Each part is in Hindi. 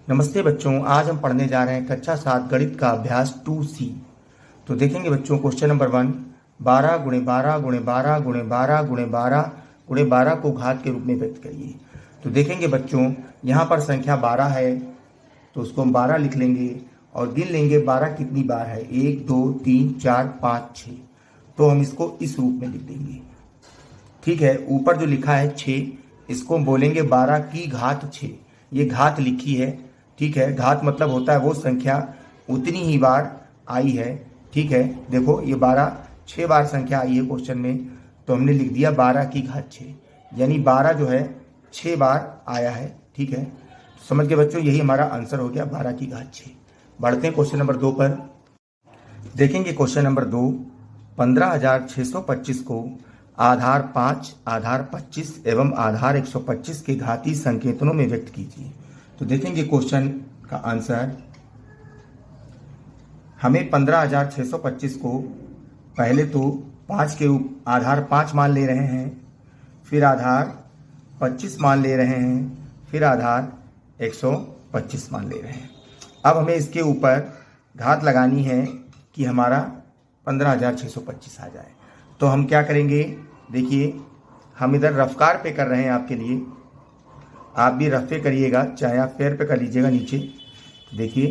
नमस्ते बच्चों, आज हम पढ़ने जा रहे हैं कक्षा 7 गणित का अभ्यास 2C। तो देखेंगे बच्चों, क्वेश्चन नंबर 1, 12 गुणे 12 गुणे 12 गुणे 12 गुणे 12 गुणे 12 को घात के रूप में व्यक्त करिए। तो देखेंगे बच्चों, यहाँ पर संख्या 12 है तो उसको हम 12 लिख लेंगे और गिन लेंगे 12 कितनी बार है, 1 2 3 4 5 6। तो हम इसको इस रूप में लिख देंगे। ठीक है, ऊपर जो लिखा है 6, इसको हम बोलेंगे 12 की घात 6। ये घात लिखी है। ठीक है, घात मतलब होता है वो संख्या उतनी ही बार आई है। ठीक है, देखो ये 12 6 बार संख्या आई है क्वेश्चन में, तो हमने लिख दिया 12 की घात 6, यानी 12 जो है 6 बार आया है। ठीक है, समझ गए बच्चों, यही हमारा आंसर हो गया 12 की घात 6। बढ़ते हैं क्वेश्चन नंबर 2 पर। देखेंगे क्वेश्चन नंबर 2, 15,625 को आधार 5, आधार 25 एवं आधार 125 के घातीय संकेतनों में व्यक्त कीजिए। तो देखेंगे क्वेश्चन का आंसर। हमें 15,625 को पहले तो 5 के आधार 5 मान ले रहे हैं, फिर आधार 25 मान ले रहे हैं, फिर आधार 125 मान ले रहे हैं। अब हमें इसके ऊपर घात लगानी है कि हमारा 15,625 आ जाए। तो हम क्या करेंगे, देखिए हम इधर रफ्कार पे कर रहे हैं आपके लिए, आप भी रफ पे करिएगा, चाहे आप पैर पे कर लीजिएगा नीचे। देखिए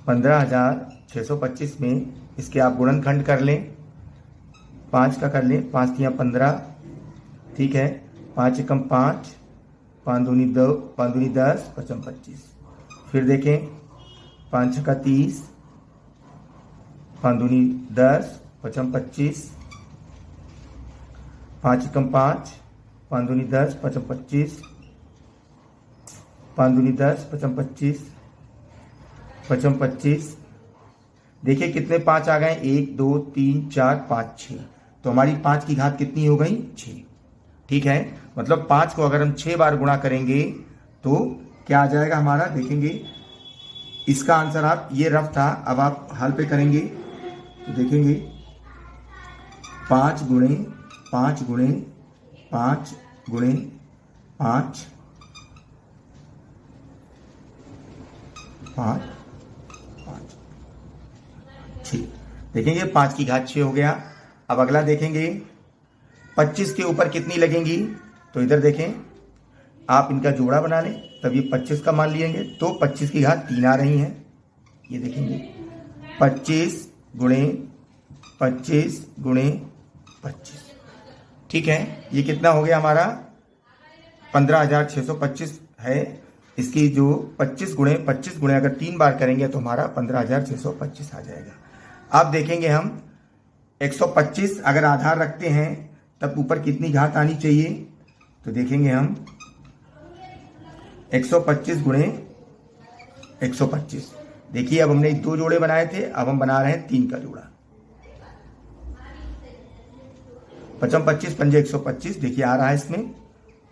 15,625 में इसके आप गुणनखंड कर लें, 5 का कर लें, 5 तिया 15। ठीक है, 5 एकम 5, 5 दूनी 2, 5 दूनी 10, 5 25। फिर देखें 5 छक्का 30, 5 दूनी 10, 5 25, 5 एकम 5, 5 दूनी 10, 5 25, 5 दूनी 10, 5 25, 5 25। देखिए कितने 5 आ गए, 1 2 3 4 5 6। तो हमारी 5 की घात कितनी हो गई, 6। ठीक है, मतलब 5 को अगर हम 6 बार गुणा करेंगे तो क्या आ जाएगा हमारा, देखेंगे इसका आंसर। आप ये रफ था, अब आप हल पे करेंगे तो देखेंगे 5 गुणे 5 गुणे 5 गुणे 5 5 5 6। देखेंगे 5 की घात 6 हो गया। अब अगला देखेंगे 25 के ऊपर कितनी लगेंगी। तो इधर देखें, आप इनका जोड़ा बना लें, तब ये 25 का मान लिएंगे तो 25 की घात 3 आ रही है। ये देखेंगे 25 गुणे 25 गुणे 25। ठीक है, ये कितना हो गया हमारा, 15,625 है। इसकी जो 25 गुणे अगर 3 बार करेंगे तो हमारा 15,625 आ जाएगा। अब देखेंगे हम 125 अगर आधार रखते हैं तब ऊपर कितनी घात आनी चाहिए। तो देखेंगे हम 125 गुणे 125। देखिए अब हमने 2 जोड़े बनाए थे, अब हम बना रहे हैं 3 का जोड़ा। 5 25 पंजे 125, देखिए आ रहा है इसमें,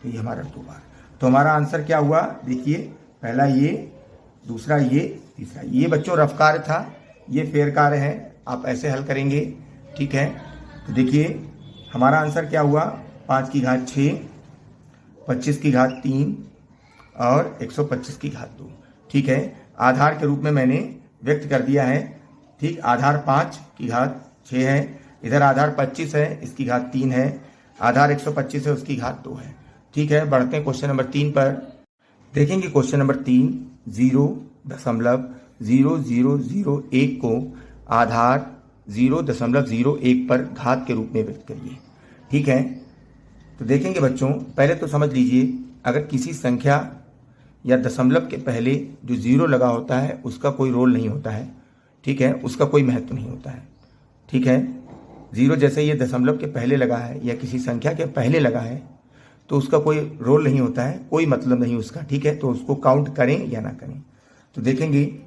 तो ये हमारा 2 बार। तो हमारा आंसर क्या हुआ, देखिए पहला ये, दूसरा ये, तीसरा ये। बच्चों रफ कार्य था, ये फेर कार्य है, आप ऐसे हल करेंगे। ठीक है, तो देखिए हमारा आंसर क्या हुआ, 5 की घात 6, 25 की घात 3 और 125 की घात 2। ठीक है, आधार के रूप में मैंने व्यक्त कर दिया है। ठीक, आधार 5 की घात 6 है, इधर आधार 25 है, इसकी घात 3 है, आधार 125 है, उसकी घात 2 है। ठीक है, बढ़ते हैं क्वेश्चन नंबर 3 पर। देखेंगे क्वेश्चन नंबर 3, 0.0001 को आधार 0.01 पर घात के रूप में व्यक्त करिए। ठीक है, तो देखेंगे बच्चों, पहले तो समझ लीजिए, अगर किसी संख्या या दशमलव के पहले जो 0 लगा होता है उसका कोई रोल नहीं होता है। ठीक है, उसका कोई महत्व नहीं होता है। ठीक है, 0 जैसे ये दशमलव के पहले लगा है या किसी संख्या के पहले लगा है तो उसका कोई रोल नहीं होता है, कोई मतलब नहीं उसका। ठीक है, तो उसको काउंट करें या ना करें। तो देखेंगे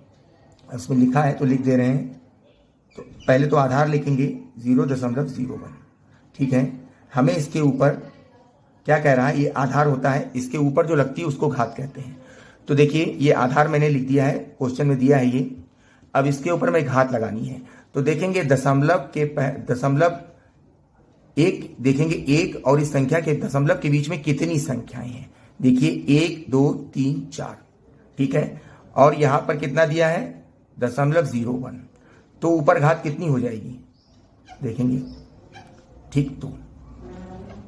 उसमें लिखा है तो लिख दे रहे हैं। तो पहले तो आधार लिखेंगे 0.01। ठीक है, हमें इसके ऊपर क्या कह रहा है, ये आधार होता है, इसके ऊपर जो लगती है उसको घात कहते हैं। तो देखिए ये आधार मैंने लिख दिया है, क्वेश्चन में दिया है ये। अब इसके ऊपर में घात लगानी है। तो देखेंगे दशमलव एक देखेंगे, एक और इस संख्या के दशमलव के बीच में कितनी संख्याएं हैं। देखिए 1 2 3 4, ठीक है। और यहां पर कितना दिया है 0.01, तो ऊपर घात कितनी हो जाएगी देखेंगे, ठीक। तो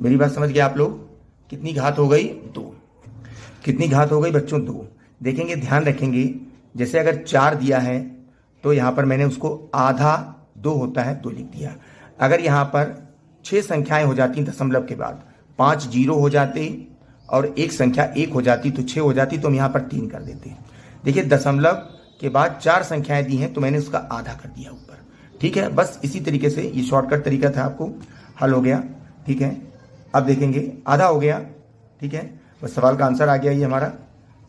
मेरी बात समझ गए आप लोग, कितनी घात हो गई 2, कितनी घात हो गई बच्चों 2। देखेंगे, ध्यान रखेंगे, जैसे अगर 4 दिया है तो यहां पर मैंने उसको आधा 2 होता है 2 लिख दिया। अगर यहां पर 6 संख्याएं हो जाती दशमलव के बाद, 5 जीरो हो जाते और एक संख्या 1 हो जाती तो 6 हो जाती, तो हम यहां पर 3 कर देते। देखिए दशमलव के बाद 4 संख्याएं दी हैं तो मैंने उसका आधा कर दिया ऊपर, ठीक है। बस इसी तरीके से ये शॉर्टकट तरीका था, आपको हल हो गया, ठीक है। अब देखेंगे आधा हो गया, ठीक है, बस सवाल का आंसर आ गया ये हमारा।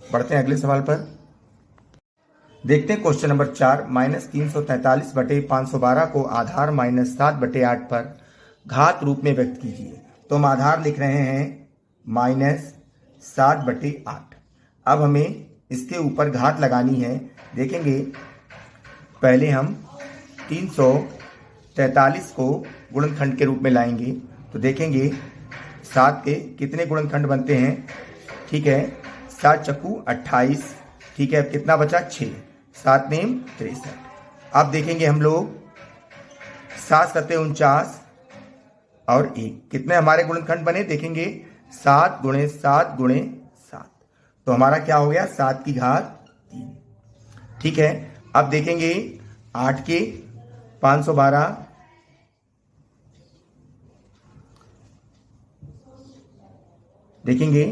बढ़ते हैं अगले सवाल पर। देखते हैं क्वेश्चन नंबर 4, -343/512 को आधार -7/8 पर घात रूप में व्यक्त कीजिए। तो हम आधार लिख रहे हैं -7/8। अब हमें इसके ऊपर घात लगानी है। देखेंगे पहले हम 343 को गुणनखंड के रूप में लाएंगे, तो देखेंगे 7 के कितने गुणनखंड बनते हैं, ठीक है, 7 चक्कू 28, ठीक है। अब कितना बचा 6, 7 नेम 63। अब देखेंगे हम लोग 7 सत्ते 49 और 1 कितने हमारे गुणनखंड बने, देखेंगे 7 गुणे 7 गुणे 7, तो हमारा क्या हो गया 7 की घात 3, ठीक है। अब देखेंगे 8 के 512, देखेंगे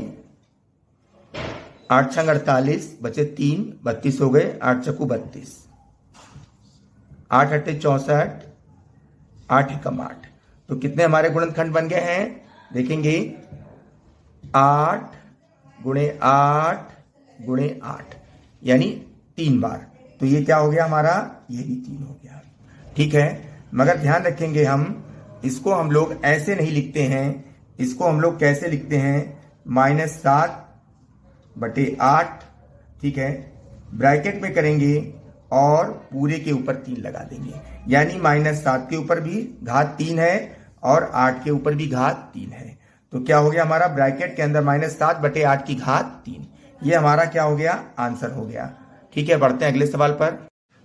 8 छंग 48 बचे 3, 32 हो गए, 8 चक्कू 32, 8 अट्ठे 64, 8 एकम 8, तो कितने हमारे गुणनखंड बन गए हैं, देखेंगे 8 गुणे 8 गुणे 8, यानी 3 बार, तो ये क्या हो गया हमारा, ये भी 3 हो गया, ठीक है। मगर ध्यान रखेंगे हम इसको हम लोग ऐसे नहीं लिखते हैं, इसको हम लोग कैसे लिखते हैं, -7/8, ठीक है, ब्रैकेट में करेंगे और पूरे के ऊपर 3 लगा देंगे, यानी -7 के ऊपर भी घात 3 है और 8 के ऊपर भी घात 3 है, तो क्या हो गया हमारा ब्रैकेट के अंदर -7/8 की घात 3, ये हमारा क्या हो गया, आंसर हो गया, ठीक है। बढ़ते हैं अगले सवाल पर।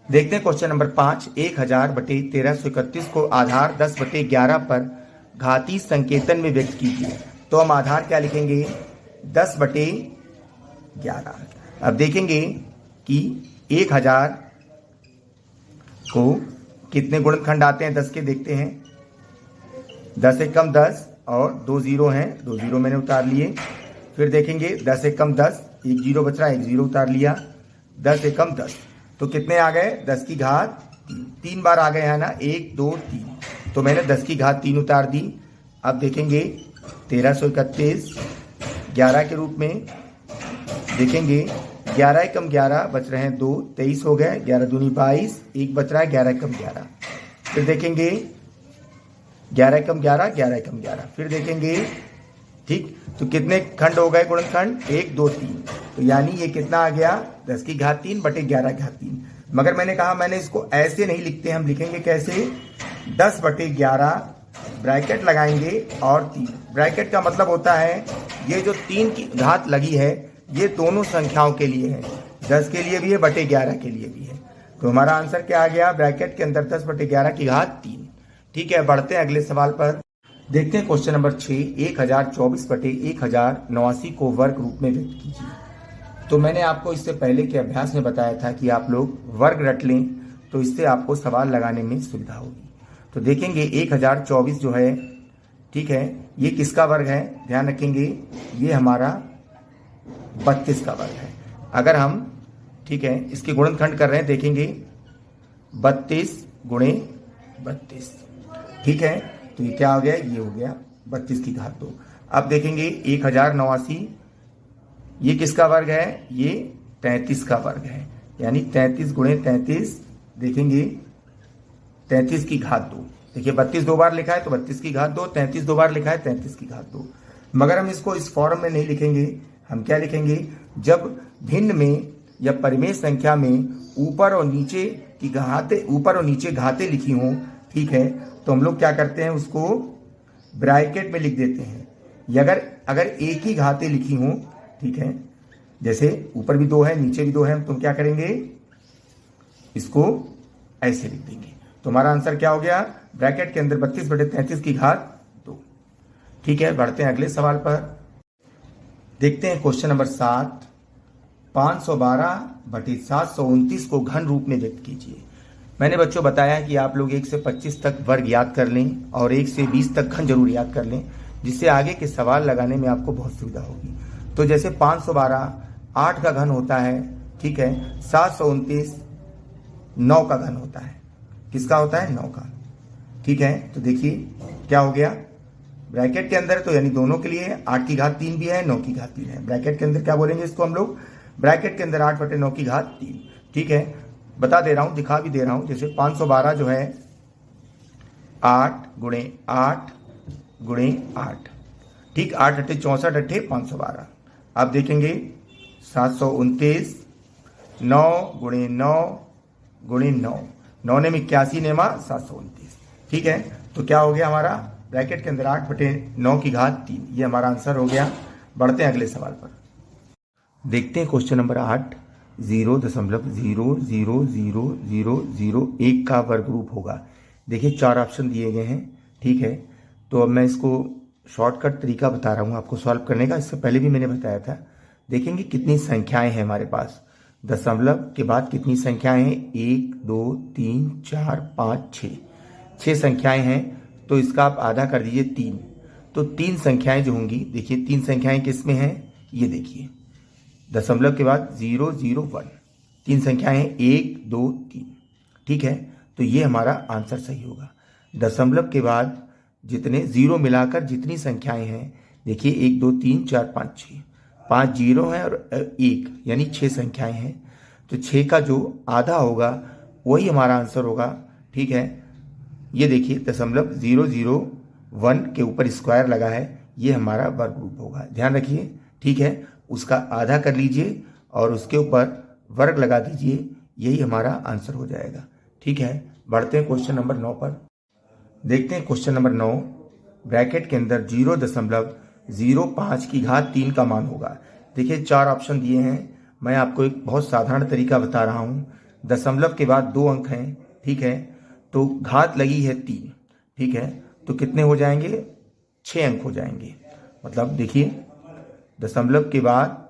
देखते हैं क्वेश्चन नंबर 5, 1000/1331 को आधार 10/11 पर घाती संकेतन में व्यक्त कीजिए। तो हम आधार क्या लिखेंगे 10/11। अब देखेंगे कि 1000 को कितने गुणनखंड आते हैं 10 के, देखते हैं 10 एकम 10 और 2 जीरो हैं, 2 जीरो मैंने उतार लिए। फिर देखेंगे 10 एकम 10, 1 जीरो बच रहा है, 1 जीरो उतार लिया, 10 एकम 10, तो कितने आ गए 10 की घात 3 बार आ गए हैं ना, 1 2 3, तो मैंने 10 की घात 3 उतार दी। अब देखेंगे 1331 11 के रूप में, देखेंगे 11 एकम 11 बच रहे हैं 2, 23 हो गए, 11 दूनी 22, 1 बच रहा है 11 एकम 11। फिर देखेंगे 11 एकम 11, 11 एकम 11, फिर देखेंगे, ठीक, तो कितने खंड हो गए गुणनखंड, 1 2 3, तो यानी ये कितना आ गया 10 की घात 3/11 की घात 3। मगर मैंने कहा मैंने इसको ऐसे नहीं लिखते, हम लिखेंगे कैसे 10/11 ब्रैकेट लगाएंगे और 3, ब्रैकेट का मतलब होता है ये जो 3 की घात लगी है ये दोनों संख्याओं के लिए है, 10 के लिए भी है, 11 के लिए भी है, तो हमारा आंसर क्या आ गया, ब्रैकेट के अंदर 10/11 की घात 3, ठीक है। बढ़ते हैं अगले सवाल पर। देखते हैं क्वेश्चन नंबर 6, 1024/1089 को वर्ग रूप में व्यक्त कीजिए। तो मैंने आपको इससे पहले के अभ्यास में बताया था कि आप लोग वर्ग रट लें तो इससे आपको सवाल लगाने में सुविधा होगी। तो देखेंगे 1024 जो है, ठीक है, ये किसका वर्ग है, ध्यान रखेंगे ये हमारा 32 का वर्ग है। अगर हम, ठीक है, इसके गुणनखंड कर रहे हैं, देखेंगे 32 गुणे 32, ठीक है, तो ये क्या हो गया, ये हो गया 32 की घात 2। अब देखेंगे 1089 ये किसका वर्ग है, ये 33 का वर्ग है, यानी 33 गुणे 33, देखेंगे 33 की घात 2, देखिए 32 दो बार लिखा है तो 32 की घात 2, 33 दो बार लिखा है 33 की घात 2। मगर हम इसको इस फॉर्म में नहीं लिखेंगे, हम क्या लिखेंगे, जब भिन्न में या परिमेय संख्या में ऊपर और नीचे की घातें, ऊपर और नीचे घातें लिखी हों, ठीक है, तो हम लोग क्या करते हैं उसको ब्रैकेट में लिख देते हैं। अगर एक ही घातें लिखी हों ठीक है। जैसे ऊपर भी 2 है, नीचे भी 2 है, तो हम क्या करेंगे, इसको ऐसे लिख देंगे। तो हमारा आंसर क्या हो गया, ब्रैकेट के अंदर 32/33 की घात 2। ठीक है, बढ़ते हैं अगले सवाल पर। देखते हैं क्वेश्चन नंबर 7। 512/729 को घन रूप में व्यक्त कीजिए। मैंने बच्चों बताया कि आप लोग 1 से 25 तक वर्ग याद कर लें और 1 से 20 तक घन जरूर याद कर लें, जिससे आगे के सवाल लगाने में आपको बहुत सुविधा होगी। तो जैसे 512 8 का घन होता है, ठीक है। 729 9 का घन होता है। किसका होता है, 9 का। ठीक है, तो देखिए क्या हो गया, ब्रैकेट के अंदर तो यानी दोनों के लिए 8 की घात 3 भी है, 9 की घात 3 है। ब्रैकेट के अंदर क्या बोलेंगे इसको हम लोग, ब्रैकेट के अंदर 8/9 की घात 3। ठीक है, बता दे रहा हूं, दिखा भी दे रहा हूं। जैसे 512 जो है 8 × 8 × 8, ठीक, 8 × 8 = 64 × 512। आप देखेंगे 729 9 × 9 × 9, 9 ने 81 ने 729। ठीक है, तो क्या हो गया हमारा, ब्रैकेट के अंदर 8/9 की घात 3, ये हमारा आंसर हो गया। बढ़ते हैं अगले सवाल पर। देखते हैं क्वेश्चन नंबर 8। 0.0000001 का वर्ग रूप होगा। देखिए 4 ऑप्शन दिए गए हैं, ठीक है। तो अब मैं इसको शॉर्टकट तरीका बता रहा हूँ आपको सॉल्व करने का। इससे पहले भी मैंने बताया था। देखेंगे कितनी संख्याएं हैं हमारे पास, दशमलव के बाद कितनी संख्याएं हैं, 1 2 3 4 5 6, 6 संख्याएं हैं। तो इसका आप आधा कर दीजिए 3, तो 3 संख्याएं जो होंगी, देखिए 3 संख्याएं किस में हैं, ये देखिए दशमलव के बाद 0 0 1, 3 संख्याएं हैं 1 2 3। ठीक है, तो ये हमारा आंसर सही होगा। दशमलव के बाद जितने जीरो मिलाकर जितनी संख्याएं हैं, देखिए 1 2 3 4 5 6, 5 जीरो हैं और 1 यानी 6 संख्याएं हैं। तो 6 का जो आधा होगा वही हमारा आंसर होगा। ठीक है, ये देखिए दशमलव 001 के ऊपर स्क्वायर लगा है, ये हमारा वर्ग रूप होगा, ध्यान रखिए। ठीक है, उसका आधा कर लीजिए और उसके ऊपर वर्ग लगा दीजिए, यही हमारा आंसर हो जाएगा। ठीक है, बढ़ते हैं क्वेश्चन नंबर 9 पर। देखते हैं क्वेश्चन नंबर 9। ब्रैकेट के अंदर 0.05 की घात 3 का मान होगा। देखिए 4 ऑप्शन दिए हैं, मैं आपको एक बहुत साधारण तरीका बता रहा हूँ। दशमलव के बाद 2 अंक हैं, ठीक है, तो घात लगी है 3, ठीक है, तो कितने हो जाएंगे, 6 अंक हो जाएंगे। मतलब देखिए दशमलव के बाद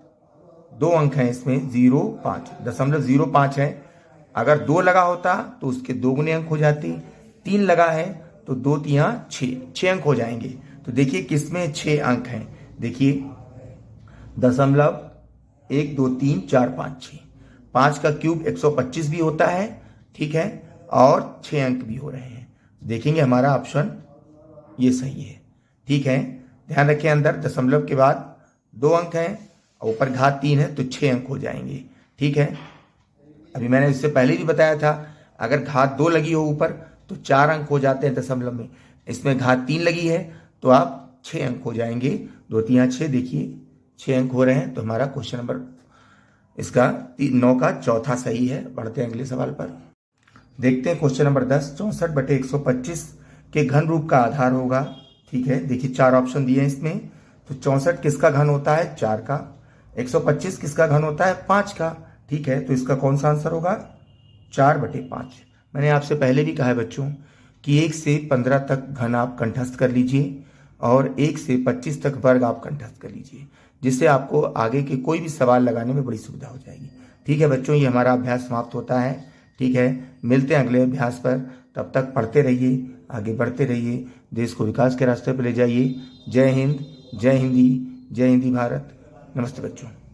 2 अंक हैं इसमें, 0.5, दशमलव 0.5 है। अगर 2 लगा होता तो उसके 2 गुने अंक हो जाते, 3 लगा है तो 2 3 6 अंक हो जाएंगे। तो देखिए किसमें 6 अंक हैं, देखिए दशमलव 1 2 3 4 5 6, 5 का क्यूब 125 भी होता है, ठीक है, और 6 अंक भी हो रहे हैं। देखेंगे हमारा ऑप्शन ये सही है। ठीक है, ध्यान रखें अंदर दशमलव के बाद 2 अंक हैं और ऊपर घात 3 है तो 6 अंक हो जाएंगे। ठीक है, अभी मैंने इससे पहले भी बताया था, अगर घात 2 लगी हो ऊपर तो 4 अंक हो जाते हैं दशमलव में, इसमें घात 3 लगी है तो आप 6 अंक हो जाएंगे। 2 3 6, देखिए 6 अंक हो रहे हैं। तो हमारा क्वेश्चन नंबर इसका 9 का चौथा सही है। बढ़ते हैं अगले सवाल पर। देखते हैं क्वेश्चन नंबर 10। 64/125 के घन रूप का आधार होगा। ठीक है, देखिए 4 ऑप्शन दिए हैं इसमें। तो 64 किसका घन होता है, 4 का। 125 किसका घन होता है, 5 का। ठीक है, तो इसका कौन सा आंसर होगा, 4/5। मैंने आपसे पहले भी कहा है बच्चों कि 1 से 15 तक घन आप कंठस्थ कर लीजिए और 1 से 25 तक वर्ग आप कंठस्थ कर लीजिए, जिससे आपको आगे के कोई भी सवाल लगाने में बड़ी सुविधा हो जाएगी। ठीक है बच्चों, ये हमारा अभ्यास समाप्त होता है। ठीक है, मिलते हैं अगले अभ्यास पर। तब तक पढ़ते रहिए, आगे बढ़ते रहिए, देश को विकास के रास्ते पर ले जाइए। जय हिंद, जय हिंदी, जय हिंदी भारत। नमस्ते बच्चों।